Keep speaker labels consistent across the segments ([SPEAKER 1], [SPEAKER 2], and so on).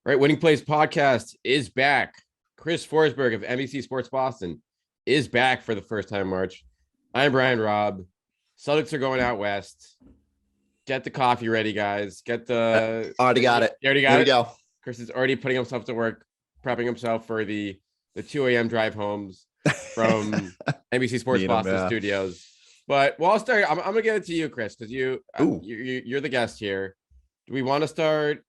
[SPEAKER 1] Right, Winning Plays podcast is back. Chris Forsberg of NBC Sports Boston is back for the first time in March. I'm Brian Robb. Celtics are going out west. Get the coffee ready, guys. Get the
[SPEAKER 2] already got it.
[SPEAKER 1] You already got
[SPEAKER 2] Here
[SPEAKER 1] it.
[SPEAKER 2] we go.
[SPEAKER 1] Chris is already putting himself to work, prepping himself for the 2 a.m. drive homes from NBC Sports Boston studios. But I'll start. I'm gonna get it to you, Chris, because you're the guest here. Do we want to start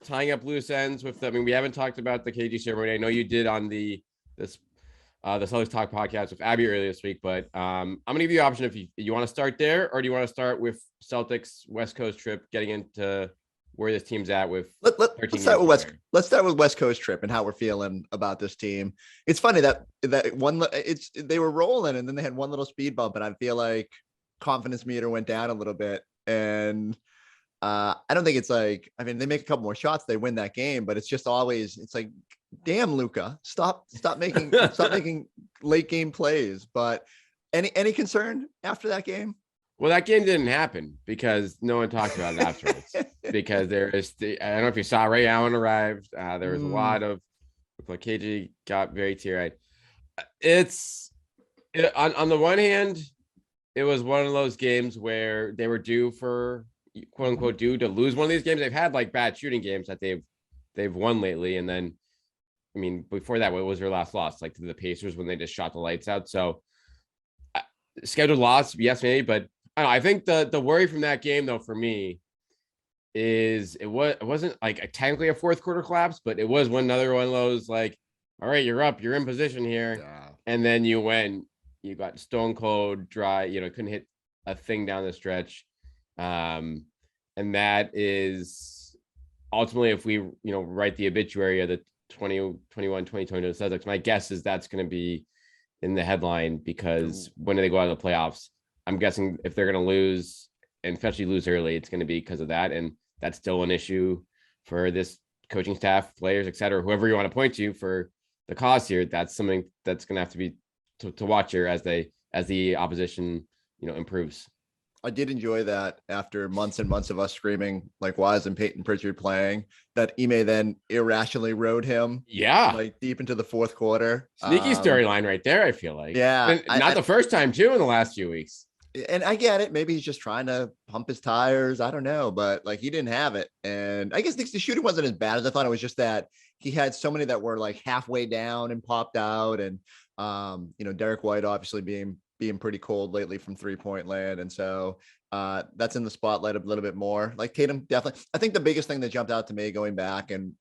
[SPEAKER 1] tying up loose ends with them? I mean, we haven't talked about the KG ceremony. I know you did on the Celtics Talk podcast with Abby earlier this week, but I'm gonna give you the option if you want to start there, or do you want to start with Celtics West Coast trip, getting into where this team's at with
[SPEAKER 2] let's start with West Coast trip and how we're feeling about this team. It's funny that they were rolling and then they had one little speed bump, and I feel like confidence meter went down a little bit. And I don't think it's like, I mean, they make a couple more shots, they win that game, but it's just always, it's like, damn, Luka, stop making late game plays. But any concern after that game?
[SPEAKER 1] Well, that game didn't happen because no one talked about it afterwards. Because I don't know if you saw, Ray Allen arrived. There was a lot of, like, KG got very teary-eyed. On the one hand, it was one of those games where they were due for, quote unquote, due to lose one of these games. They've had like bad shooting games that they've won lately, and then, I mean, before that, what was their last loss? Like to the Pacers when they just shot the lights out. So scheduled loss, yes, maybe, but I don't know. I think the worry from that game, though, for me, is it wasn't like technically a fourth quarter collapse, but it was another one of those, like, all right, you're up, you're in position here, and then you got stone cold dry, couldn't hit a thing down the stretch. And that is ultimately, if we, write the obituary of the 2021-2022 Celtics, my guess is that's going to be in the headline, because when they go out of the playoffs, I'm guessing if they're going to lose, and especially lose early, it's going to be because of that. And that's still an issue for this coaching staff, players, et cetera, whoever you want to point to for the cause here. That's something that's going to have to be to watch here as the opposition, improves.
[SPEAKER 2] I did enjoy that after months and months of us screaming, like, why isn't Peyton Pritchard playing? That Ime then irrationally rode him.
[SPEAKER 1] Yeah.
[SPEAKER 2] Like deep into the fourth quarter.
[SPEAKER 1] Sneaky storyline right there, I feel like.
[SPEAKER 2] Yeah.
[SPEAKER 1] And not the first time, too, in the last few weeks.
[SPEAKER 2] And I get it. Maybe he's just trying to pump his tires. I don't know. But like, he didn't have it. And I guess the shooting wasn't as bad as I thought. It was just that he had so many that were like halfway down and popped out. And, Derrick White obviously being pretty cold lately from 3-point land. And so that's in the spotlight a little bit more. Like Tatum, definitely. I think the biggest thing that jumped out to me going back and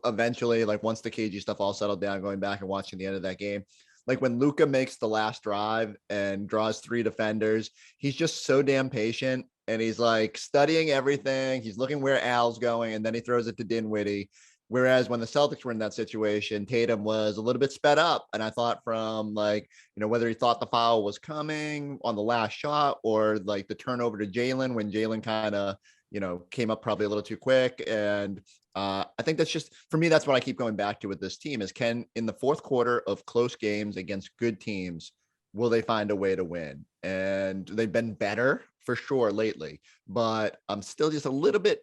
[SPEAKER 2] eventually, like, once the KG stuff all settled down, going back and watching the end of that game, like when Luka makes the last drive and draws 3 defenders, he's just so damn patient, and he's like studying everything. He's looking where Al's going, and then he throws it to Dinwiddie. Whereas when the Celtics were in that situation, Tatum was a little bit sped up. And I thought from, like, whether he thought the foul was coming on the last shot, or like the turnover to Jalen when Jalen kind of, came up probably a little too quick. And I think that's just, for me, that's what I keep going back to with this team is, in the fourth quarter of close games against good teams, will they find a way to win? And they've been better for sure lately, but I'm still just a little bit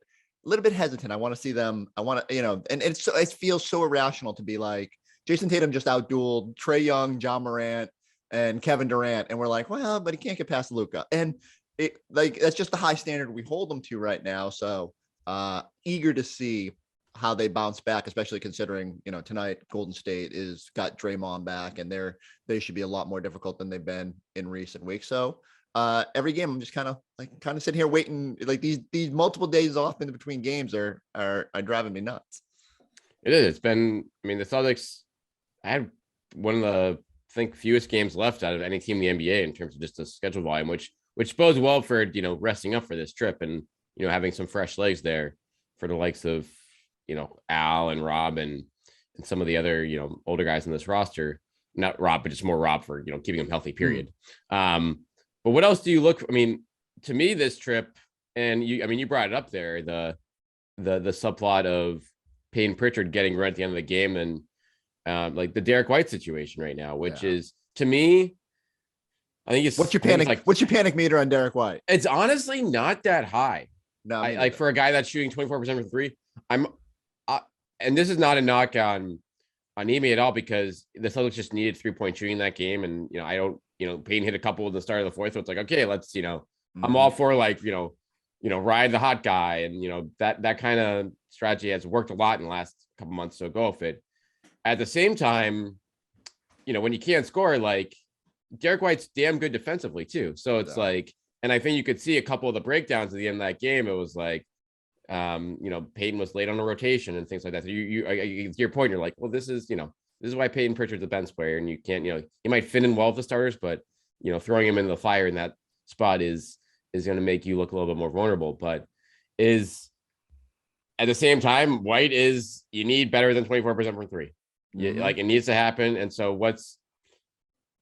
[SPEAKER 2] hesitant. I want to see them. I want to, and it feels so irrational to be like, Jason Tatum just outdueled Trae Young, John Morant, and Kevin Durant. And we're like, well, but he can't get past Luka. And that's just the high standard we hold them to right now. So eager to see how they bounce back, especially considering, tonight Golden State got Draymond back, and they should be a lot more difficult than they've been in recent weeks. So every game I'm just kind of sitting here waiting, like these multiple days off in between games are driving me nuts.
[SPEAKER 1] It is. It's been, I mean, the Celtics had one of the, I think, fewest games left out of any team in the NBA in terms of just the schedule volume, which bodes well for, resting up for this trip and, having some fresh legs there for the likes of, Al and Robb and some of the other, older guys in this roster. Not Robb, but just more Robb for, keeping him healthy, period. But what else do you look for? I mean, to me, this trip, and you brought it up there, the subplot of Peyton Pritchard getting right at the end of the game, and like the Derrick White situation right now, which is, to me, I think it's,
[SPEAKER 2] what's your panic meter on Derrick White?
[SPEAKER 1] It's honestly not that high.
[SPEAKER 2] No,
[SPEAKER 1] like for a guy that's shooting 24% from 3, and this is not a knock on Emi at all, because the Celtics just needed 3-point shooting in that game. And, I don't, Payne hit a couple at the start of the fourth. So it's like, okay, let's, I'm all for like, ride the hot guy. And, that kind of strategy has worked a lot in the last couple months. So go with it. At the same time, when you can't score, like Derrick White's damn good defensively too. So it's like, and I think you could see a couple of the breakdowns at the end of that game. It was like, Payton was late on a rotation and things like that. So to your point, you're like, well, this is why Payton Pritchard's a bench player, and you can't, he might fit in well with the starters, but throwing him into the fire in that spot is going to make you look a little bit more vulnerable. But is at the same time, White is, you need better than 24% from three. Like it needs to happen. And so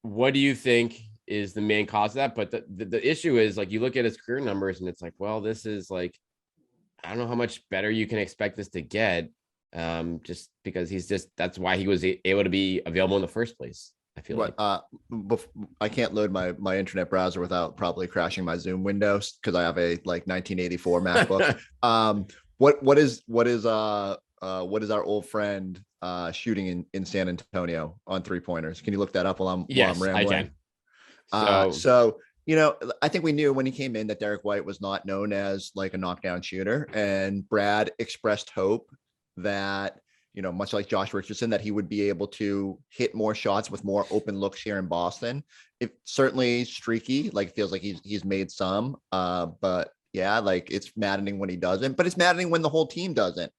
[SPEAKER 1] what do you think is the main cause of that? But the issue is, like, you look at his career numbers and it's like, well, this is like, I don't know how much better you can expect this to get, just because that's why he was able to be available in the first place. I feel like
[SPEAKER 2] I can't load my internet browser without probably crashing my Zoom windows, because I have a 1984 MacBook. What is our old friend shooting in San Antonio on 3-pointers? Can you look that up while I'm rambling?
[SPEAKER 1] I can.
[SPEAKER 2] So I think we knew when he came in that Derrick White was not known as like a knockdown shooter, and Brad expressed hope that, much like Josh Richardson, that he would be able to hit more shots with more open looks here in Boston. It certainly streaky, like feels like he's made some, but yeah, like it's maddening when he doesn't, but it's maddening when the whole team doesn't.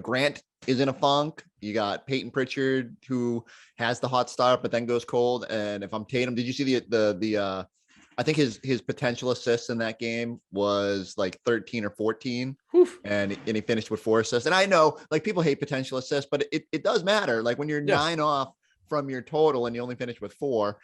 [SPEAKER 2] Grant is in a funk. You got Payton Pritchard, who has the hot start, but then goes cold. And if I'm Tatum, did you see the I think his potential assists in that game was like 13 or 14. And he finished with 4 assists. And I know, like, people hate potential assists, but it does matter. Like when you're 9 off from your total and you only finish with 4,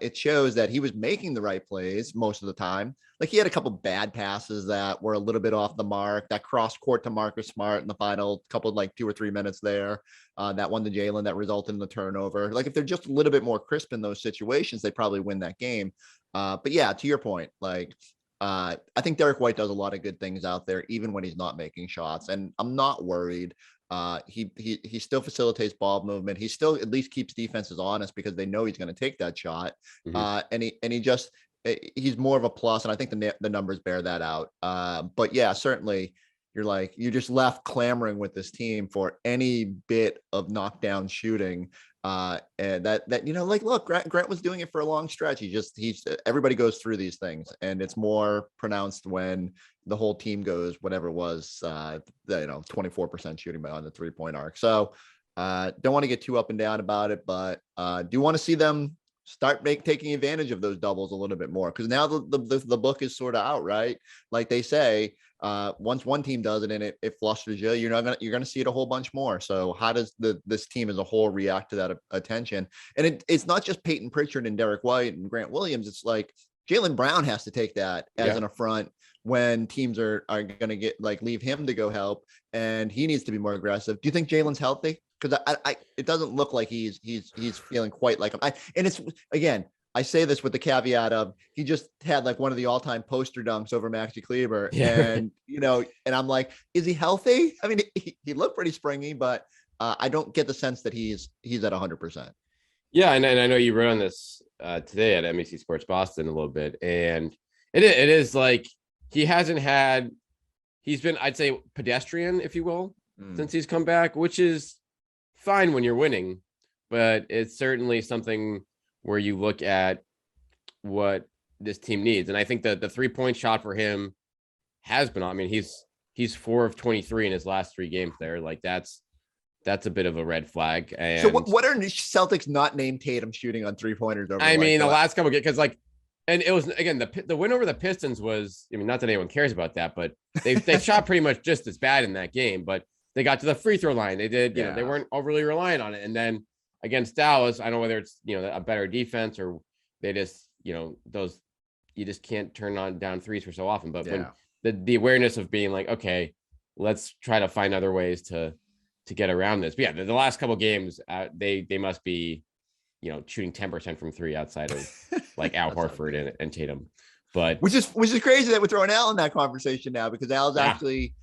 [SPEAKER 2] it shows that he was making the right plays most of the time. Like he had a couple bad passes that were a little bit off the mark. That cross court to Marcus Smart in the final couple, like 2 or 3 minutes there. That one to Jalen that resulted in the turnover. Like if they're just a little bit more crisp in those situations, they probably win that game. But yeah, to your point, like I think Derrick White does a lot of good things out there, even when he's not making shots. And I'm not worried. He still facilitates ball movement. He still at least keeps defenses honest because they know he's going to take that shot. He's more of a plus, and I think the numbers bear that out. But yeah, certainly you're just left clamoring with this team for any bit of knockdown shooting. And that like, look, Grant was doing it for a long stretch. Everybody goes through these things, and it's more pronounced when the whole team goes whatever it was, 24% shooting on the 3-point arc. So don't want to get too up and down about it, but do want to see them start taking advantage of those doubles a little bit more, because now the book is sort of out, right? Like they say, once one team does it and it flusters you, you're gonna see it a whole bunch more. So how does this team as a whole react to that attention? And it's not just Payton Pritchard and Derrick White and Grant Williams. It's like Jaylen Brown has to take that as an affront when teams are gonna get leave him to go help, and he needs to be more aggressive. Do you think Jalen's healthy? Because it doesn't look like he's feeling quite like him. And it's, again, I say this with the caveat of he just had like one of the all-time poster dunks over Maxi Kleber. And, and I'm like, is he healthy? I mean, he looked pretty springy, but I don't get the sense that he's at 100%.
[SPEAKER 1] Yeah. And I know you wrote on this today at MEC Sports Boston a little bit. And it is like, he's been, I'd say, pedestrian, if you will, since he's come back, which is fine when you're winning, but it's certainly something where you look at what this team needs. And I think that the 3-point shot for him has been, I mean, he's 4 of 23 in his last 3 games there. Like that's a bit of a red flag. And
[SPEAKER 2] so what are Celtics not named Tatum shooting on 3-pointers over?
[SPEAKER 1] I mean, the last couple games, because and it was, again, the win over the Pistons was, I mean, not that anyone cares about that, but they shot pretty much just as bad in that game, but they got to the free throw line. They did, they weren't overly reliant on it. And then against Dallas, I don't know whether it's, a better defense or they just, those, you just can't turn down threes for so often. But when the awareness of being like, okay, let's try to find other ways to get around this. But yeah, the last couple of games, they must be, shooting 10% from 3 outside of like Al Horford and Tatum. But
[SPEAKER 2] which is crazy that we're throwing Al in that conversation now, because Al's actually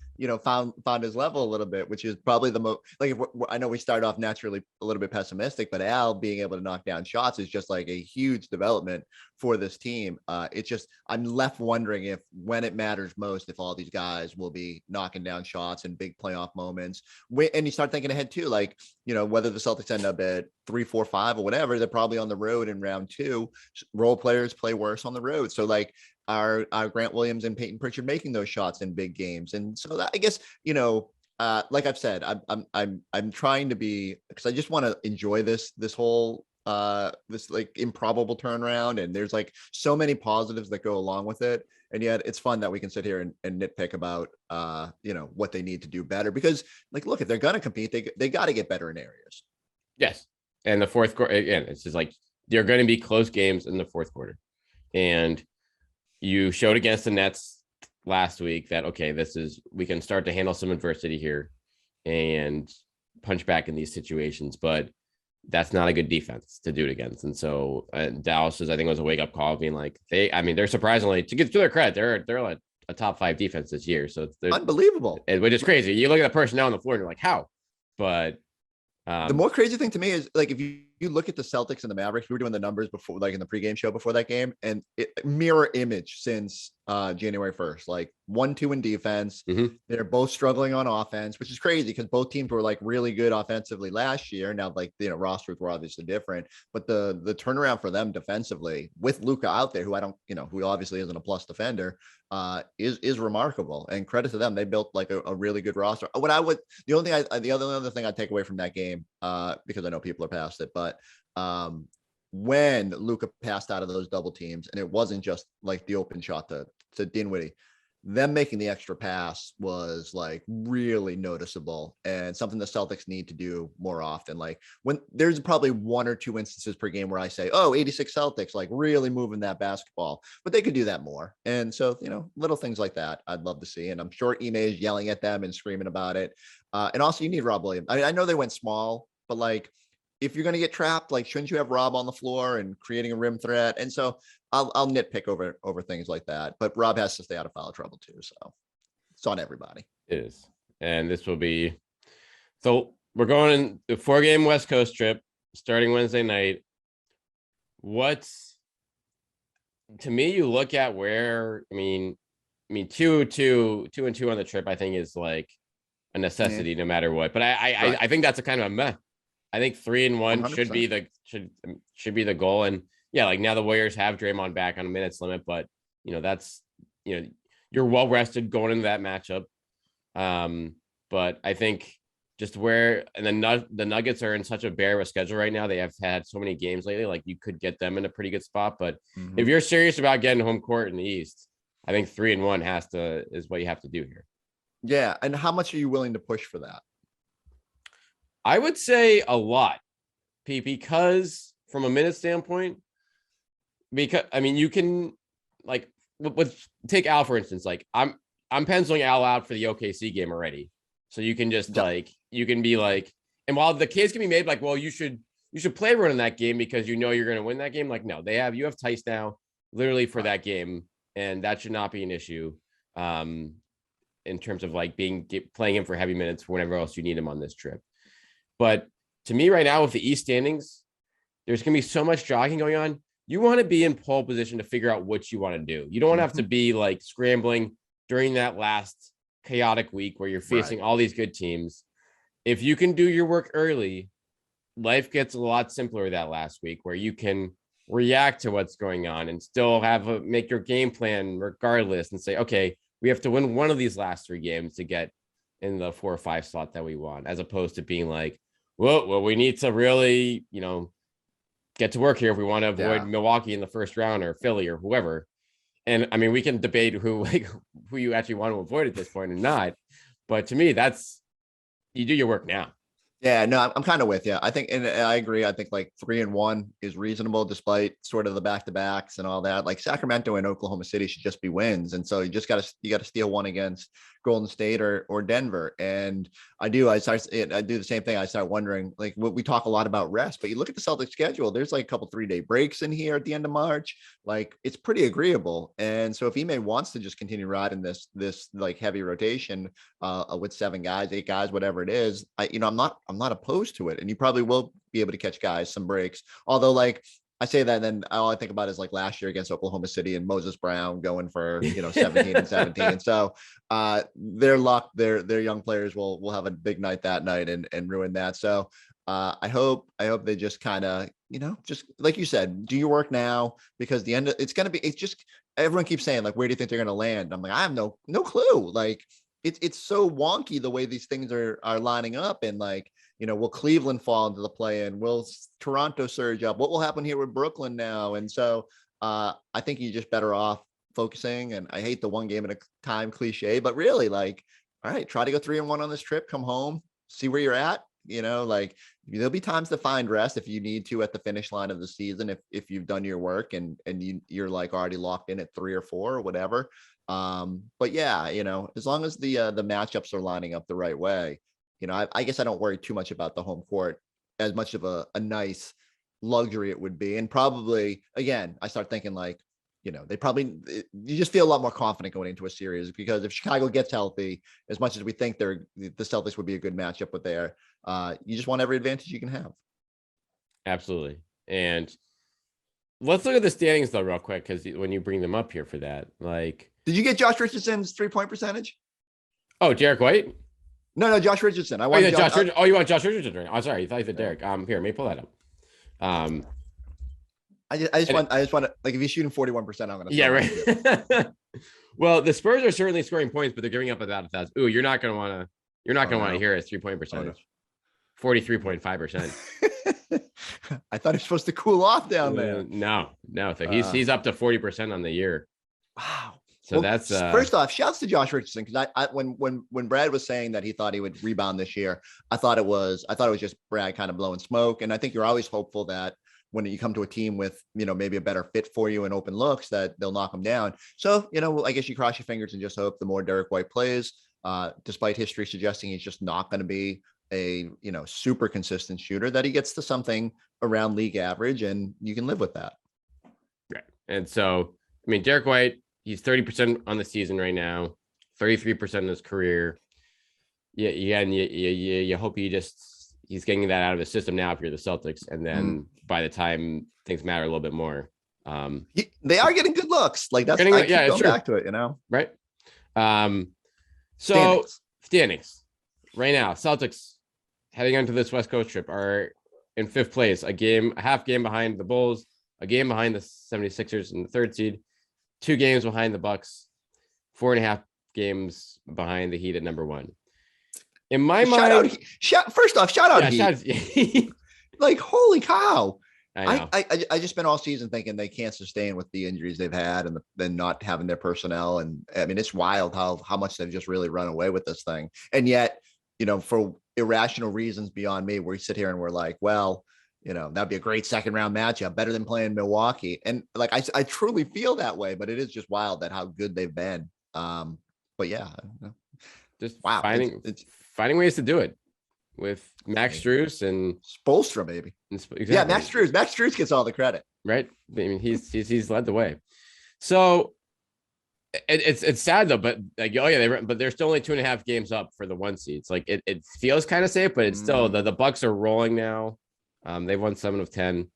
[SPEAKER 2] found his level a little bit, which is probably the most like, I know we started off naturally a little bit pessimistic, but Al being able to knock down shots is just like a huge development for this team. It's just, I'm left wondering if when it matters most, if all these guys will be knocking down shots in big playoff moments. And you start thinking ahead too, like, whether the Celtics end up at 3, 4, 5 or whatever, they're probably on the road in round 2. Role players play worse on the road. So like, our Grant Williams and Peyton Pritchard making those shots in big games. And so that, I guess, like I've said, I'm trying to be, because I just want to enjoy this whole this like improbable turnaround. And there's like so many positives that go along with it. And yet it's fun that we can sit here and nitpick about what they need to do better, because like, look, if they're going to compete, they got to get better in areas.
[SPEAKER 1] Yes. And the fourth quarter, again, it's just like, they're going to be close games in the fourth quarter. And you showed against the Nets last week that, okay, we can start to handle some adversity here and punch back in these situations, but that's not a good defense to do it against. And so Dallas I think it was a wake up call, being like, they're surprisingly, to their credit, they're like a top 5 defense this year. So they're
[SPEAKER 2] unbelievable,
[SPEAKER 1] which is crazy. You look at the personnel on the floor and you're like, how? But
[SPEAKER 2] the more crazy thing to me is like, if you look at the Celtics and the Mavericks, we were doing the numbers before, like in the pregame show before that game, and mirror image since January 1st, like 1-2 in defense.
[SPEAKER 1] Mm-hmm.
[SPEAKER 2] They're both struggling on offense, which is crazy because both teams were like really good offensively last year. Now, like, rosters were obviously different, but the turnaround for them defensively with Luka out there, who who obviously isn't a plus defender, is remarkable, and credit to them. They built like a really good roster. The other thing I'd take away from that game, because I know people are past it, but when Luka passed out of those double teams, and it wasn't just like the open shot to Dinwiddie, them making the extra pass was like really noticeable, and something the Celtics need to do more often. Like, when there's probably 1 or 2 instances per game where I say, 86 Celtics, like really moving that basketball, but they could do that more. And so, little things like that I'd love to see. And I'm sure Ime is yelling at them and screaming about it. And also, you need Robb Williams. I know they went small, but like, if you're going to get trapped, like, shouldn't you have Robb on the floor and creating a rim threat? And so I'll nitpick over things like that, but Robb has to stay out of foul trouble too. So it's on everybody.
[SPEAKER 1] It is. And this will be, so we're going the 4-game West Coast trip starting Wednesday night. To me, you look at where, 2-2 on the trip, I think is like a necessity no matter what. But I think that's a kind of a meh. I think 3-1 should be the goal. And yeah, like, now the Warriors have Draymond back on a minutes limit, but that's, you're well rested going into that matchup. But I think just where, and then the Nuggets are in such a bare of a schedule right now. They have had so many games lately, like you could get them in a pretty good spot. But if you're serious about getting home court in the East, I think 3-1 is what you have to do here.
[SPEAKER 2] Yeah. And how much are you willing to push for that?
[SPEAKER 1] I would say a lot, Pete, because from a minute standpoint, you can, like, take Al, for instance. Like, I'm penciling Al out for the OKC game already. So you can just you can be like, and while the case can be made like, well, you should play everyone in that game because you're going to win that game. Like, no, you have Tice now literally for that game. And that should not be an issue in terms of like playing him for heavy minutes whenever else you need him on this trip. But to me right now with the East standings, there's going to be so much jogging going on. You want to be in pole position to figure out what you want to do. You don't want to have to be like scrambling during that last chaotic week where you're facing all these good teams. If you can do your work early, life gets a lot simpler that last week where you can react to what's going on and still make your game plan regardless and say, okay, we have to win one of these last 3 games to get in the 4 or 5 slot that we want, as opposed to being like, well, we need to really, get to work here if we want to avoid Milwaukee in the first round or Philly or whoever. And we can debate who you actually want to avoid at this point or not. But to me, you do your work now.
[SPEAKER 2] Yeah, no, I'm kind of with you. I think, and I agree. I think like 3-1 is reasonable despite sort of the back-to-backs and all that. Like Sacramento and Oklahoma City should just be wins. And so you got to steal one against Golden State or Denver. And I do the same thing. I start wondering, like, we talk a lot about rest, but you look at the Celtics schedule, there's like a couple 3-day breaks in here at the end of March. Like, it's pretty agreeable. And so if Ime wants to just continue riding this like heavy rotation with 7 guys, 8 guys, whatever it is, I'm not opposed to it. And you probably will be able to catch guys some breaks. Although, like, I say that, and then all I think about is like last year against Oklahoma City and Moses Brown going for 17 and 17. So their luck, their young players will have a big night that night and ruin that. So I hope they just kind of just like you said, do your work now, because it's just everyone keeps saying, like, where do you think they're gonna land? I'm like, I have no clue. Like, it's so wonky the way these things are lining up, and like, will Cleveland fall into the play-in? Will Toronto surge up? What will happen here with Brooklyn now? And so I think you're just better off focusing. And I hate the one game at a time cliche, but really, like, all right, try to go 3-1 on this trip, come home, see where you're at. Like, there'll be times to find rest if you need to at the finish line of the season, if you've done your work and you're like already locked in at 3 or 4 or whatever. But yeah, as long as the matchups are lining up the right way, I guess I don't worry too much about the home court, as much of a nice luxury it would be. And probably, again, I start thinking like, you just feel a lot more confident going into a series, because if Chicago gets healthy, as much as we think the Celtics would be a good matchup with there, you just want every advantage you can have.
[SPEAKER 1] Absolutely. And let's look at the standings though, real quick, because when you bring them up here for that, like,
[SPEAKER 2] did you get Josh Richardson's 3-point percentage?
[SPEAKER 1] Oh, Derrick White?
[SPEAKER 2] No, Josh Richardson.
[SPEAKER 1] You want Josh Richardson? I'm sorry, you thought you said Derrick. Here, let me pull that up.
[SPEAKER 2] I just want to, like, if he's shooting 41%, I'm gonna.
[SPEAKER 1] Yeah, right. Well, the Spurs are certainly scoring points, but they're giving up about 1,000. Ooh, you're not gonna want to hear his 3-point percentage. 43.5%.
[SPEAKER 2] I thought it's supposed to cool off down there.
[SPEAKER 1] No. So he's up to 40% on the year.
[SPEAKER 2] Wow.
[SPEAKER 1] So that's
[SPEAKER 2] first off, shouts to Josh Richardson, because I when Brad was saying that he thought he would rebound this year, I thought it was just Brad kind of blowing smoke. And I think you're always hopeful that when you come to a team with, maybe a better fit for you and open looks, that they'll knock them down. So, I guess you cross your fingers and just hope the more Derrick White plays, despite history suggesting he's just not going to be a, super consistent shooter, that he gets to something around league average, and you can live with that.
[SPEAKER 1] Right. And so, Derrick White, he's 30% on the season right now, 33% in his career. Yeah, and you hope he's getting that out of his system now if you're the Celtics, and then by the time things matter a little bit more,
[SPEAKER 2] they are getting good looks. Like, that's going back to it,
[SPEAKER 1] right? So standings right now, Celtics heading onto this West Coast trip are in 5th place, a half game behind the Bulls, a game behind the 76ers in the 3rd seed, 2 games behind the Bucks, 4.5 games behind the Heat at number 1. In my mind,
[SPEAKER 2] shout out Heat. Like, holy cow. I just spent all season thinking they can't sustain with the injuries they've had and then not having their personnel. And it's wild how much they've just really run away with this thing. And yet, for irrational reasons beyond me, we sit here and we're like, well, that'd be a great 2nd round matchup, better than playing Milwaukee. And like, I truly feel that way, but it is just wild that how good they've been. But yeah,
[SPEAKER 1] just wow, finding ways to do it with Max Strus and
[SPEAKER 2] Spoelstra, maybe. Exactly. Yeah, Max Strus gets all the credit,
[SPEAKER 1] right? He's led the way. So it's sad though, but like, but they're still only 2.5 games up for the 1 seed. It's like it feels kind of safe, but it's still the Bucks are rolling now. They've won 7 of 10.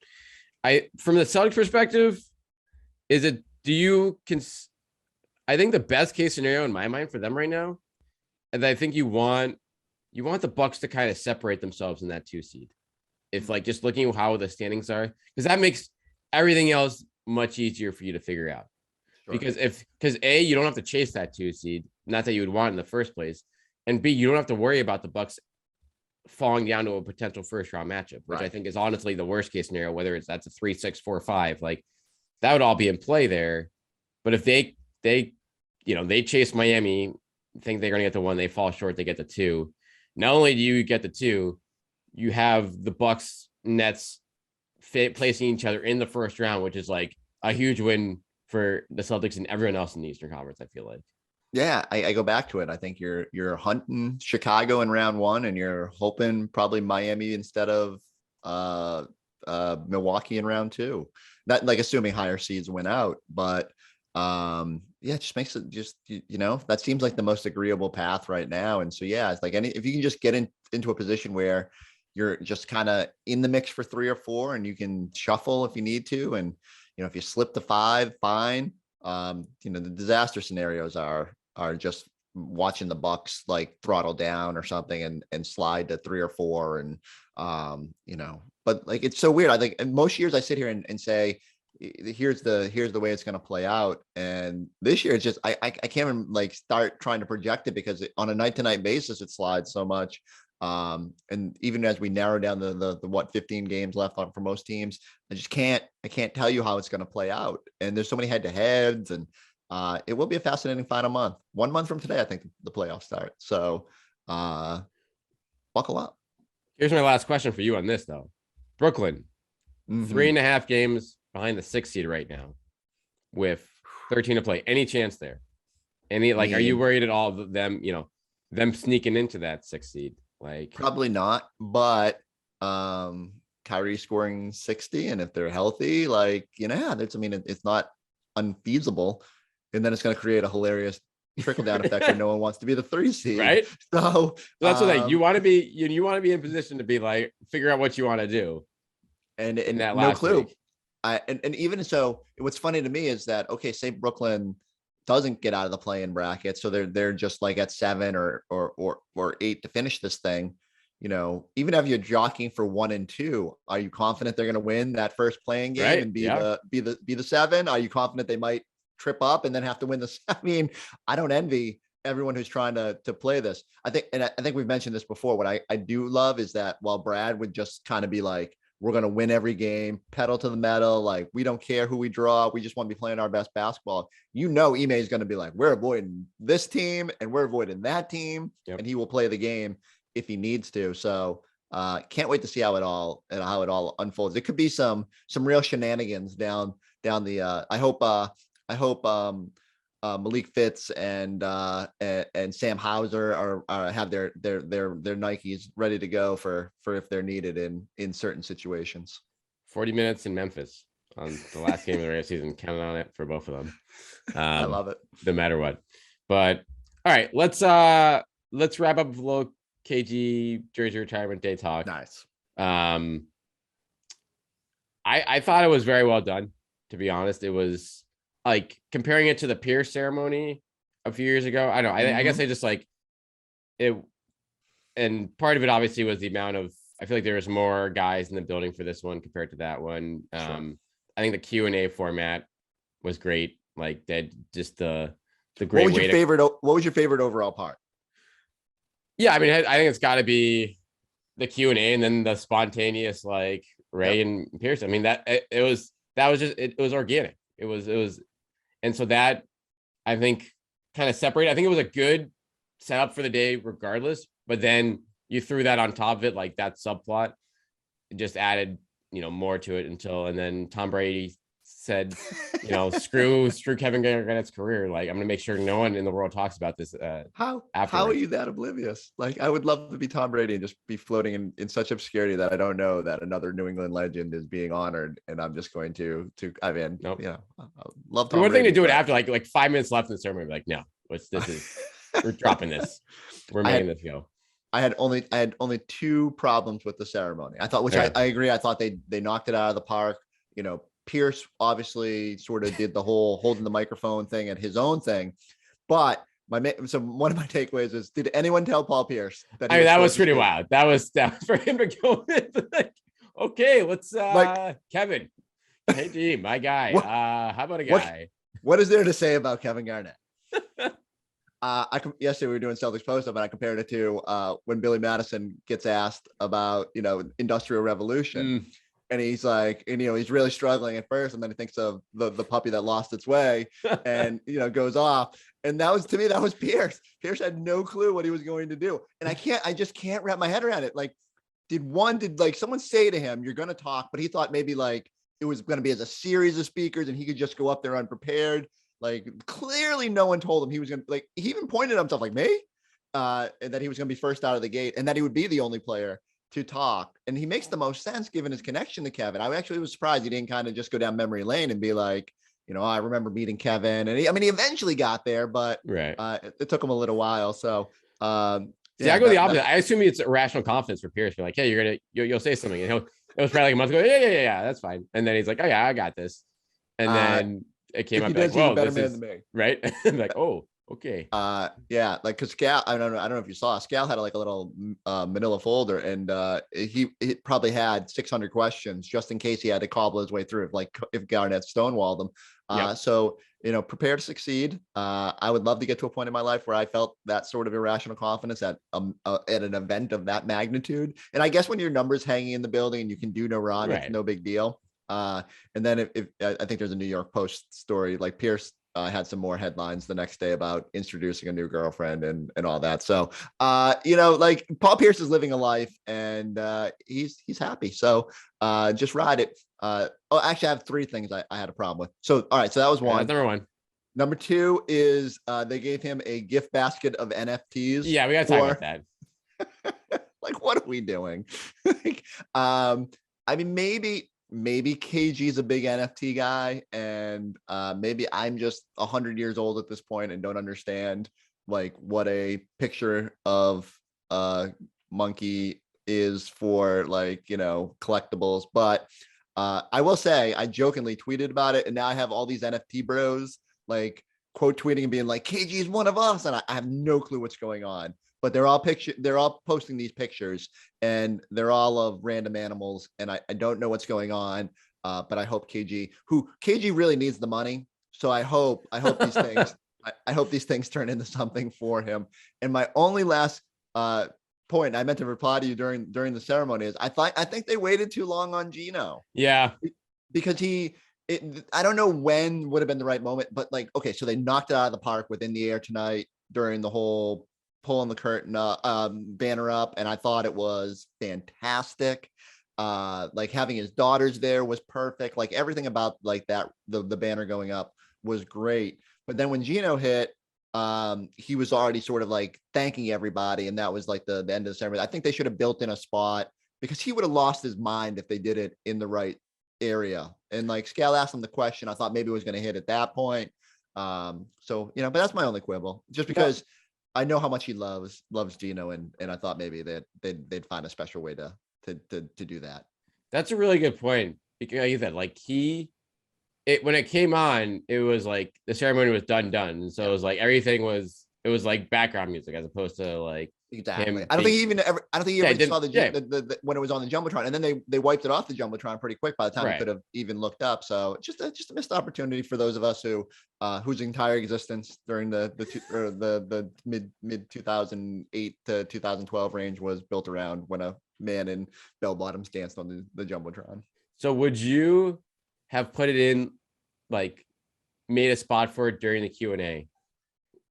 [SPEAKER 1] From the Celtics perspective, I think the best case scenario in my mind for them right now, and I think you want the Bucks to kind of separate themselves in that 2 seed. If, like, just looking at how the standings are, because that makes everything else much easier for you to figure out. Sure. Because A, you don't have to chase that 2 seed, not that you would want in the first place, and B, you don't have to worry about the Bucks falling down to a potential 1st round matchup, which I think is honestly the worst case scenario, whether that's a 3-6, 4-5, like that would all be in play there. But if they chase Miami, think they're going to get the 1, they fall short, they get the 2. Not only do you get the 2, you have the Bucks, Nets placing each other in the 1st round, which is like a huge win for the Celtics and everyone else in the Eastern Conference, I feel like.
[SPEAKER 2] Yeah, I go back to it. I think you're hunting Chicago in round one, and you're hoping probably Miami instead of Milwaukee in round two. That, like, assuming higher seeds win out, but yeah, it just makes it just that seems like the most agreeable path right now. And so yeah, it's like if you can just get into a position where you're just kind of in the mix for 3 or 4, and you can shuffle if you need to, and if you slip to 5, fine. The disaster scenarios are just watching the Bucks like throttle down or something and slide to 3 or 4. And but like, it's so weird. I think most years I sit here and say, here's the way it's going to play out. And this year it's just, I can't even like start trying to project it, because on a night to night basis, it slides so much. And even as we narrow down the 15 games left on for most teams, I can't tell you how it's going to play out. And there's so many head to heads, and it will be a fascinating final month. 1 month from today, I think the playoffs start. So buckle up.
[SPEAKER 1] Here's my last question for you on this, though. Brooklyn, 3.5 games behind the 6th seed right now with 13 to play. Any chance there? Are you worried at all of them, them sneaking into that 6th seed? Like,
[SPEAKER 2] probably not, but Kyrie scoring 60, and if they're healthy, it's not unfeasible. And then it's going to create a hilarious trickle down effect where no one wants to be the 3 seed.
[SPEAKER 1] Right.
[SPEAKER 2] So
[SPEAKER 1] that's what you want to be. You want to be in position to be like, figure out what you want to do.
[SPEAKER 2] And
[SPEAKER 1] that
[SPEAKER 2] no clue.
[SPEAKER 1] Week.
[SPEAKER 2] And even so, what's funny to me is that, okay, say Brooklyn doesn't get out of the play-in bracket, so they're just like at 7 or 8 to finish this thing. Even if you're jockeying for 1 and 2, are you confident they're going to win that first playing game, right, and be the 7? Are you confident they might trip up and then have to win the? I mean, I don't envy everyone who's trying to play this. I think we've mentioned this before. What I do love is that while Brad would just kind of be like, we're going to win every game, pedal to the metal. Like, we don't care who we draw. We just want to be playing our best basketball. Ime is going to be like, we're avoiding this team and we're avoiding that team. Yep. And he will play the game if he needs to. So can't wait to see how it all unfolds. It could be some real shenanigans down the I hope Malik Fitz and Sam Hauser are have their Nikes ready to go for if they're needed in certain situations.
[SPEAKER 1] 40 minutes in Memphis on the last game of the regular season. Counted on it for both of them.
[SPEAKER 2] I love it. No
[SPEAKER 1] matter what. But all right, let's wrap up with a little KG jersey retirement day talk.
[SPEAKER 2] Nice.
[SPEAKER 1] I thought it was very well done, to be honest. It was like comparing it to the Pierce ceremony a few years ago. I don't know. I guess I just like it. And part of it obviously was the amount of, I feel like there was more guys in the building for this one compared to that one. Sure. I think the Q&A format was great. Like that, just the great
[SPEAKER 2] What was your favorite overall part?
[SPEAKER 1] Yeah. I mean, I think it's gotta be the Q&A and then the spontaneous, like Ray and Pierce. I mean, it was organic. It was. And so that, I think, kind of separated. I think it was a good setup for the day regardless, but then you threw that on top of it, like that subplot, it just added, more to it and then Tom Brady said, screw Kevin Garnett's career. Like, I'm going to make sure no one in the world talks about this.
[SPEAKER 2] How are you that oblivious? Like, I would love to be Tom Brady and just be floating in such obscurity that I don't know that another New England legend is being honored. And I'm just going to, I mean, nope. I love Tom
[SPEAKER 1] One
[SPEAKER 2] Brady,
[SPEAKER 1] thing to do it after like 5 minutes left in the ceremony. Like, no, we're dropping this. We're making this go.
[SPEAKER 2] I had only 2 problems with the ceremony. I thought, I agree. I thought they knocked it out of the park. Pierce obviously sort of did the whole holding the microphone thing and his own thing, but so one of my takeaways is, did anyone tell Paul Pierce that?
[SPEAKER 1] That was pretty wild. That was for him to go like, okay, let's Kevin, hey, my guy. How about a guy?
[SPEAKER 2] What is there to say about Kevin Garnett? Yesterday we were doing Celtics post up, and I compared it to when Billy Madison gets asked about Industrial Revolution. And he's like, he's really struggling at first, and then he thinks of the puppy that lost its way, and goes off. And that was Pierce. Pierce had no clue what he was going to do, and I just can't wrap my head around it. Like, did like someone say to him, "You're going to talk," but he thought maybe like it was going to be as a series of speakers, and he could just go up there unprepared. Like clearly no one told him he was going to, like, he even pointed at himself like, me? And that he was going to be first out of the gate and that he would be the only player to talk. And he makes the most sense given his connection to Kevin. I actually was surprised he didn't kind of just go down memory lane and be like, I remember meeting Kevin. And he eventually got there, but
[SPEAKER 1] Right.
[SPEAKER 2] it took him a little while. So,
[SPEAKER 1] See, I go the opposite. I assume it's irrational confidence for Pierce. You're like, hey, you'll say something, and it was probably like a month ago. Yeah, that's fine. And then he's like, oh yeah, I got this. And then it came up like, whoa, this is right. Like, oh, okay.
[SPEAKER 2] Yeah, like because Scal, I don't know if you saw, Scal had like a little manila folder, and he probably had 600 questions just in case he had to cobble his way through, if Garnett stonewalled him. So prepare to succeed. I would love to get to a point in my life where I felt that sort of irrational confidence at an event of that magnitude. And I guess when your number's hanging in the building and you can do no wrong, it's no big deal. And then if I think there's a New York Post story, like Pierce had some more headlines the next day about introducing a new girlfriend and all that. So, like Paul Pierce is living a life and he's happy. So just ride it. Actually, I have three things I had a problem with. So, all right. So that was one.
[SPEAKER 1] Number one.
[SPEAKER 2] Number two is they gave him a gift basket of NFTs.
[SPEAKER 1] Yeah, we got to talk about that.
[SPEAKER 2] Like, what are we doing? I mean, maybe KG's a big NFT guy, and maybe I'm just 100 years old at this point and don't understand like what a picture of a monkey is for, like, collectibles. But I will say I jokingly tweeted about it, and now I have all these NFT bros like quote tweeting and being like, KG is one of us, and I have no clue what's going on. But they're all posting these pictures, and they're all of random animals, and I don't know what's going on. But I hope KG really needs the money. So I hope these things I hope these things turn into something for him. And my only last point I meant to reply to you during the ceremony is I think they waited too long on Gino.
[SPEAKER 1] Yeah,
[SPEAKER 2] because I don't know when would have been the right moment, but like, okay, so they knocked it out of the park within the air tonight during the whole pulling the curtain banner up, and I thought it was fantastic. Like having his daughters there was perfect. Like everything about like that, the banner going up was great. But then when Gino hit, he was already sort of like thanking everybody, and that was like the end of the ceremony. I think they should have built in a spot, because he would have lost his mind if they did it in the right area. And like Scal asked him the question, I thought maybe it was going to hit at that point. So but that's my only quibble, just because I know how much he loves Gino, and I thought maybe they'd find a special way to do that. That's
[SPEAKER 1] a really good point, because like you said, like when it came on, it was like the ceremony was done. And so it was like everything was like background music as opposed to like
[SPEAKER 2] exactly. I don't think he ever saw the when it was on the Jumbotron, and then they wiped it off the Jumbotron pretty quick by the time he could have even looked up. So just a missed opportunity for those of us whose entire existence during the mid 2008 to 2012 range was built around when a man in bell bottoms danced on the Jumbotron. So would you have put it in, like made a spot for it during the Q&A?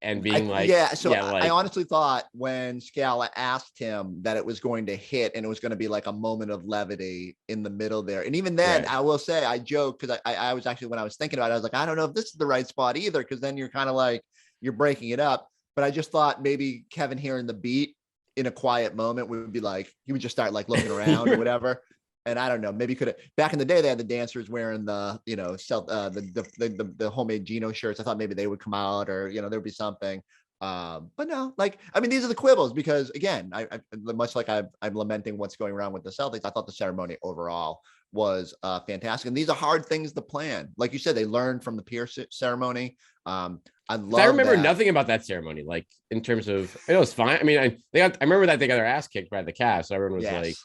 [SPEAKER 2] And being I honestly thought when Scala asked him that it was going to hit and it was going to be like a moment of levity in the middle there. And even then, I will say, I joked, because I was actually, when I was thinking about it, I was like, I don't know if this is the right spot either, because then you're kind of like, you're breaking it up. But I just thought maybe Kevin hearing the beat in a quiet moment would be like, he would just start like looking around or whatever. And I don't know, maybe could have, back in the day, they had the dancers wearing the, the homemade Gino shirts. I thought maybe they would come out, or, there'd be something. But no, like, I mean, these are the quibbles, because again, I much like I'm lamenting what's going around with the Celtics, I thought the ceremony overall was fantastic. And these are hard things to plan. Like you said, they learned from the Pierce ceremony. I remember nothing about that ceremony, like in terms of, it was fine. I mean, I remember that they got their ass kicked by the Cavs, so everyone was like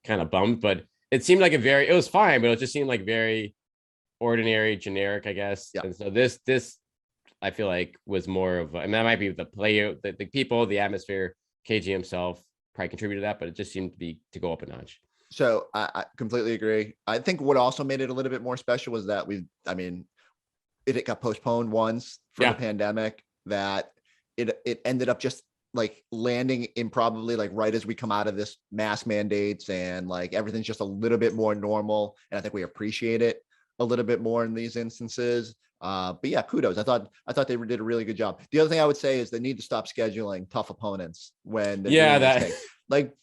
[SPEAKER 2] kind of bummed, but it seemed like it was fine, but it just seemed like very ordinary, generic, I guess. Yeah. And so this I feel like was more of, that might be the player, the people, the atmosphere. KG himself probably contributed to that, but it just seemed to go up a notch. So I completely agree. I think what also made it a little bit more special was that it got postponed once for the pandemic, that it ended up just like landing in probably like right as we come out of this mask mandates, and like everything's just a little bit more normal. And I think we appreciate it a little bit more in these instances. But yeah, kudos. I thought they did a really good job. The other thing I would say is they need to stop scheduling tough opponents when they're doing these things. Like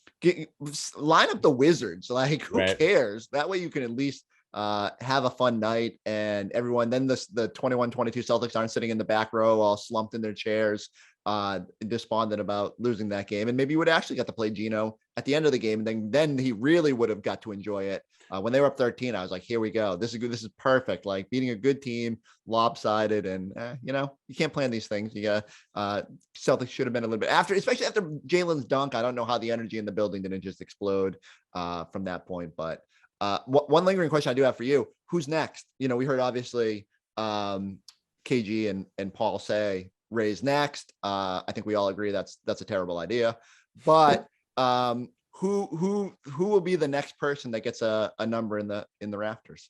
[SPEAKER 2] line up the Wizards. Like who cares? That way you can at least have a fun night, and everyone, then the 21-22 Celtics aren't sitting in the back row all slumped in their chairs, despondent about losing that game. And maybe you would actually get to play Gino at the end of the game, and then he really would have got to enjoy it. When they were up 13, I was like, here we go. This is good. This is perfect. Like beating a good team, lopsided, and you can't plan these things. You got Celtics should have been a little bit after, especially after Jalen's dunk. I don't know how the energy in the building didn't just explode from that point. But one lingering question I do have for you: who's next? We heard obviously KG and Paul say Ray's next. I think we all agree that's a terrible idea. But who will be the next person that gets a number in the rafters?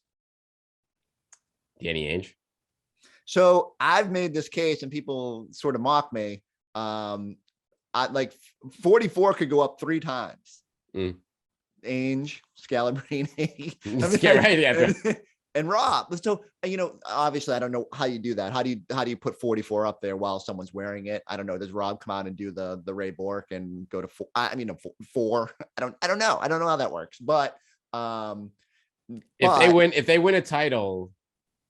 [SPEAKER 1] Danny Ainge.
[SPEAKER 2] So I've made this case, and people sort of mock me. I like 44 could go up 3 times. Ainge, Scalabrine, and Robb. So obviously, I don't know how you do that. How do you put 44 up there while someone's wearing it? I don't know. Does Robb come out and do the Ray Bork and go to 4? Four. I don't know. I don't know how that works. But
[SPEAKER 1] if they win a title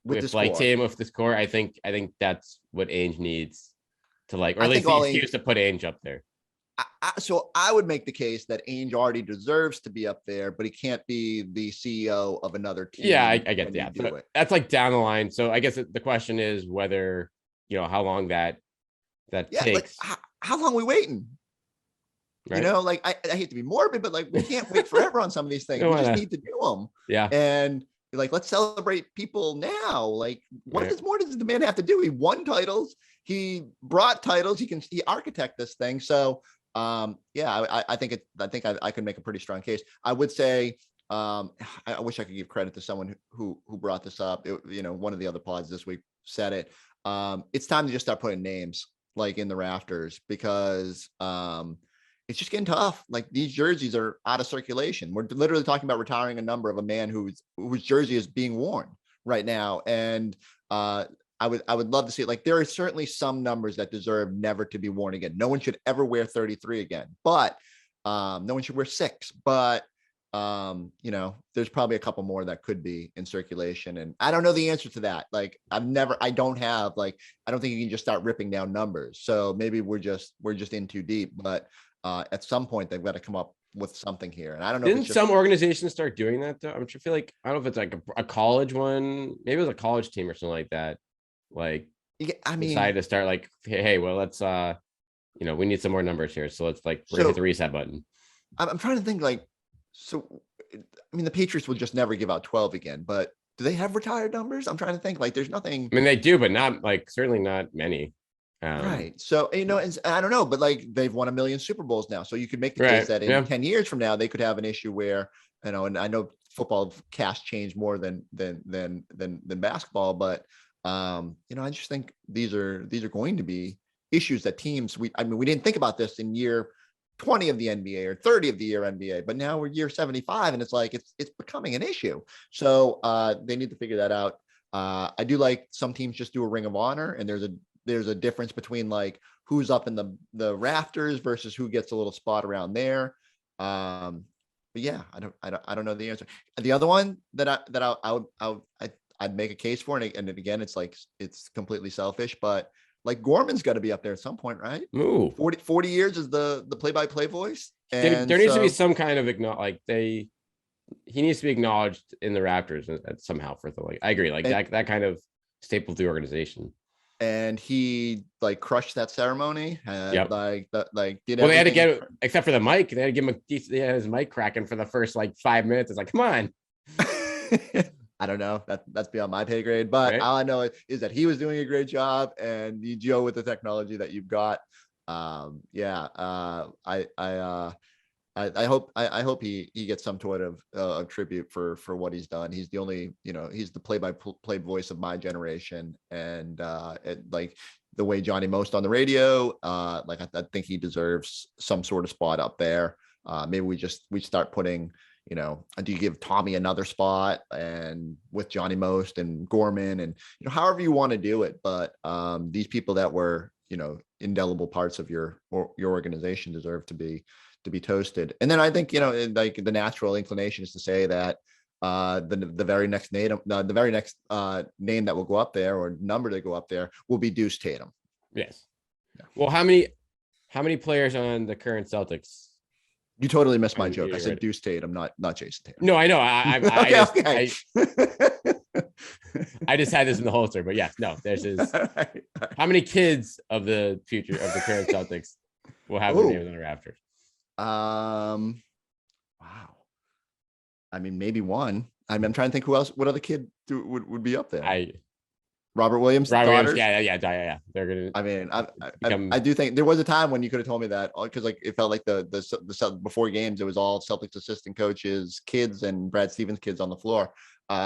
[SPEAKER 1] with like team with the score, I think that's what Ainge needs to or at least the excuse to put Ainge up there.
[SPEAKER 2] So I would make the case that Ainge already deserves to be up there, but he can't be the CEO of another team.
[SPEAKER 1] Yeah, I get that. So that's like down the line. So I guess the question is whether, how long that takes.
[SPEAKER 2] Like, how long are we waiting? Right? I hate to be morbid, but we can't wait forever on some of these things. We just need to do them.
[SPEAKER 1] Yeah.
[SPEAKER 2] And let's celebrate people now. What more does the man have to do? He won titles. He brought titles. He architect this thing. So I think I could make a pretty strong case. I would say I wish I could give credit to someone who brought this up. One of the other pods this week said it. It's time to just start putting names in the rafters, because it's just getting tough. These jerseys are out of circulation. We're literally talking about retiring a number of a man whose jersey is being worn right now. And I would love to see it. There are certainly some numbers that deserve never to be worn again. No one should ever wear 33 again, but no one should wear 6. But there's probably a couple more that could be in circulation, and I don't know the answer to that. I don't think you can just start ripping down numbers. So maybe we're just in too deep. But at some point they've got to come up with something here. And I don't know.
[SPEAKER 1] Didn't some organizations start doing that though? I feel like, I don't know if it's a college one. Maybe it was a college team or something like that. Decided to start hey, well, let's we need some more numbers here, so let's hit the reset button.
[SPEAKER 2] I'm trying to think the Patriots will just never give out 12 again, but do they have retired numbers? I'm trying to think. There's nothing.
[SPEAKER 1] They do, but not certainly not many.
[SPEAKER 2] Right. So and I don't know, but they've won 1 million Super Bowls now, so you could make the case that in 10 years from now they could have an issue where and I know football cash changed more than basketball, but I just think these are going to be issues that teams, we didn't think about this in year 20 of the NBA or 30 of the year NBA, but now we're year 75 and it's becoming an issue. So they need to figure that out. I do like some teams just do a Ring of Honor, and there's a difference between who's up in the rafters versus who gets a little spot around there. But yeah, I don't know the answer. The other one that I'd make a case for, and again, it's completely selfish, but Gorman's got to be up there at some point, right?
[SPEAKER 1] Ooh.
[SPEAKER 2] 40 years is the play-by-play voice.
[SPEAKER 1] And there needs to be some kind of he needs to be acknowledged in the rafters somehow for I agree. That kind of staple to the organization.
[SPEAKER 2] And he crushed that ceremony.
[SPEAKER 1] Yep.
[SPEAKER 2] They
[SPEAKER 1] had to get, except for the mic, they had to give him his mic cracking for the first 5 minutes. It's come on.
[SPEAKER 2] I don't know. That's beyond my pay grade, but all I know is that he was doing a great job, and Joe, with the technology that you've got. I hope he gets some sort of tribute for what he's done. He's the only, he's the play-by-play voice of my generation. And the way Johnny Most on the radio, I think he deserves some sort of spot up there. Maybe we start putting, do you give Tommy another spot and with Johnny Most and Gorman and, however you want to do it. But these people that were, indelible parts of your organization deserve to be toasted. And then I think, like the natural inclination is to say that the very next name that will go up there or number to go up there will be Deuce Tatum.
[SPEAKER 1] Yes. Yeah. Well, how many players on the current Celtics?
[SPEAKER 2] You totally missed my joke. I said Deuce Tatum, not Jason Tatum.
[SPEAKER 1] No, I know.
[SPEAKER 2] Okay.
[SPEAKER 1] I just had this in the holster, but yes, no, there's his.
[SPEAKER 2] All right.
[SPEAKER 1] How many kids of the future of the current Celtics will have their names on the rafters?
[SPEAKER 2] Wow. I mean, maybe one. I'm trying to think what other kid would be up there. Robert Williams. Yeah. They're gonna. I mean, I do think there was a time when you could have told me that, because like it felt like the before games it was all Celtics assistant coaches, kids, and Brad Stevens kids on the floor.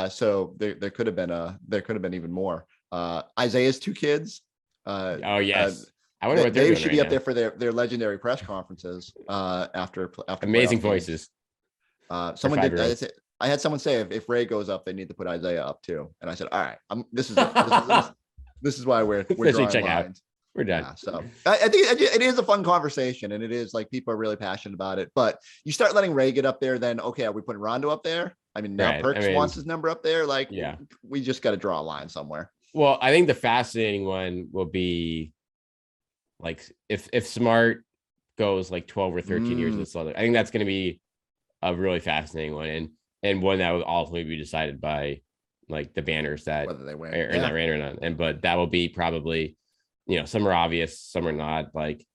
[SPEAKER 2] So there could have been even more. Isaiah's two kids.
[SPEAKER 1] Oh yes. I wonder what they
[SPEAKER 2] should be up there for their legendary press conferences. After
[SPEAKER 1] amazing voices.
[SPEAKER 2] Someone did. I had someone say if Ray goes up, they need to put Isaiah up too. And I said, all right, this is why we're drawing lines.
[SPEAKER 1] We're done.
[SPEAKER 2] Yeah, so I think it is a fun conversation, and it is like people are really passionate about it. But you start letting Ray get up there, then okay, are we putting Rondo up there? I mean, now Perks wants his number up there. Like, we just got to draw a line somewhere.
[SPEAKER 1] Well, I think the fascinating one will be like if Smart goes like 12 or 13 years with Celtics. I think that's going to be a really fascinating one, and one that will ultimately be decided by like the banners that
[SPEAKER 2] whether they win
[SPEAKER 1] or that ran or not. But that will be probably, some are obvious, some are not. Like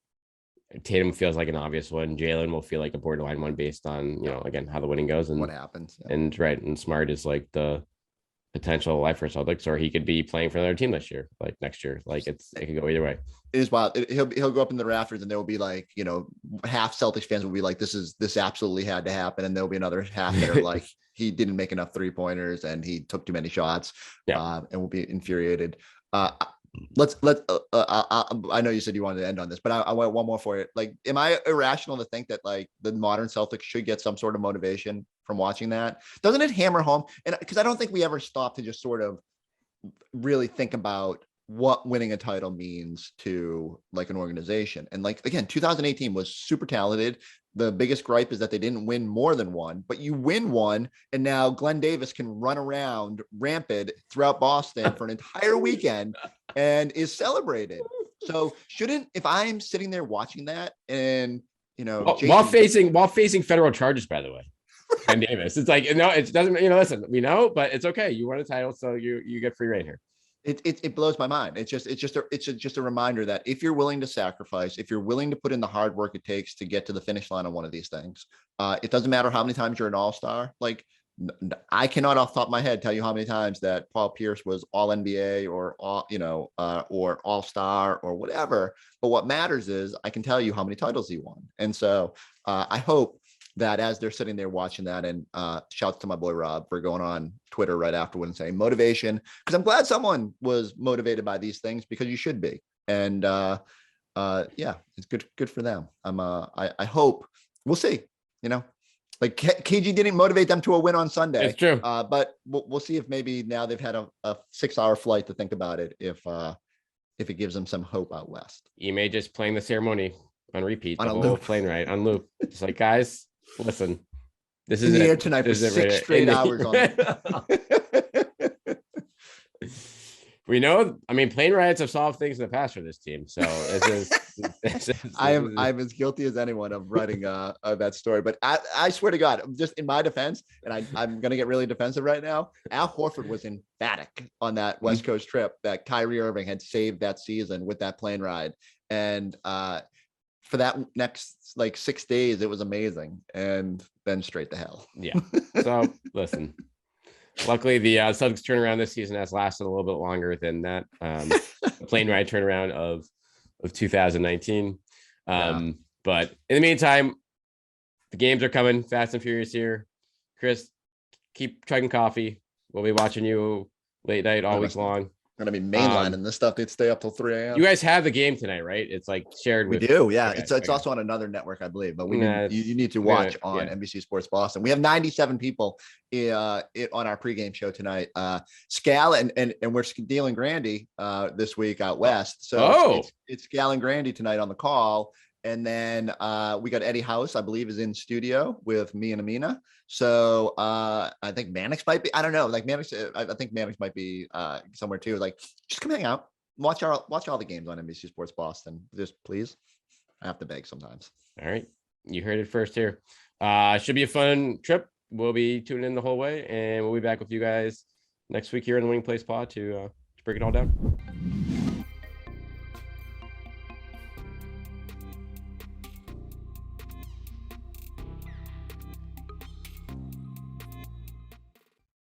[SPEAKER 1] Tatum feels like an obvious one. Jalen will feel like a borderline one based on, again, how the winning goes and
[SPEAKER 2] what happens. Yeah.
[SPEAKER 1] And Smart is like the potential life for Celtics, or he could be playing for another team this year, like next year. Like it could go either way.
[SPEAKER 2] It is wild. He'll go up in the rafters, and there will be like, half Celtics fans will be like, this absolutely had to happen, and there'll be another half that are like, he didn't make enough 3-pointers and he took too many shots. And will be infuriated. I know you said you wanted to end on this, but I want one more for you. Like, am I irrational to think that like the modern Celtics should get some sort of motivation from watching that? Doesn't it hammer home? And because I don't think we ever stop to just sort of really think about what winning a title means to like an organization. And like, again, 2018 was super talented. The biggest gripe is that they didn't win more than one, but you win one. And now Glenn Davis can run around rampant throughout Boston for an entire weekend and is celebrated. So if I'm sitting there watching that and,
[SPEAKER 1] while facing federal charges, by the way, Glenn Davis, it's like, no, it doesn't, listen, we know, but it's okay. You won a title, so you get free reign here.
[SPEAKER 2] It blows my mind. It's just a reminder that if you're willing to sacrifice, if you're willing to put in the hard work it takes to get to the finish line on one of these things, it doesn't matter how many times you're an all-star. Like, I cannot off the top of my head tell you how many times that Paul Pierce was all NBA or or all-star or whatever. But what matters is I can tell you how many titles he won. And so I hope that as they're sitting there watching that, and shouts to my boy Robb for going on Twitter right afterward and saying motivation, because I'm glad someone was motivated by these things, because you should be. And it's good for them. I hope we'll see, like KG didn't motivate them to a win on Sunday.
[SPEAKER 1] It's true.
[SPEAKER 2] But we'll see if maybe now they've had a 6-hour flight to think about it, if it gives them some hope out west.
[SPEAKER 1] You may just playing the ceremony on repeat, on the whole plane ride on loop. It's like, guys, listen, this is
[SPEAKER 2] in the air tonight for 6 straight hours on
[SPEAKER 1] We know, I mean, plane rides have solved things in the past for this team. So
[SPEAKER 2] I'm as guilty as anyone of writing that story. But I swear to God, just in my defense, and I'm going to get really defensive right now, Al Horford was emphatic on that West Coast trip that Kyrie Irving had saved that season with that plane ride. And for that next like 6 days, it was amazing. And then straight to hell. Yeah.
[SPEAKER 1] So listen, luckily the Celtics turnaround this season has lasted a little bit longer than that plane ride turnaround of 2019. But in the meantime, the games are coming fast and furious here. Chris, keep chugging coffee. We'll be watching you late night all week long.
[SPEAKER 2] gonna be mainlining this stuff. They'd stay up till 3 a.m.
[SPEAKER 1] You guys have the game tonight, right? It's like shared
[SPEAKER 2] We
[SPEAKER 1] with.
[SPEAKER 2] do, yeah.
[SPEAKER 1] Okay,
[SPEAKER 2] It's
[SPEAKER 1] okay.
[SPEAKER 2] also on another network, I believe, but we
[SPEAKER 1] Nah,
[SPEAKER 2] didn't, you
[SPEAKER 1] it's-
[SPEAKER 2] need to watch on
[SPEAKER 1] yeah.
[SPEAKER 2] NBC Sports Boston. We have 97 people on our pregame show tonight. Scal and we're dealing Grandy this week out west. So it's Scal and Grandy tonight on the call. And then we got Eddie House, I believe, is in studio with me and Amina. So I think Mannix might be, I don't know, like Mannix, I think Mannix might be somewhere too. Like, just come hang out. Watch all the games on NBC Sports Boston. Just please. I have to beg sometimes.
[SPEAKER 1] All right. You heard it first here. Should be a fun trip. We'll be tuning in the whole way, and we'll be back with you guys next week here in the Winning Place Pod to break it all down.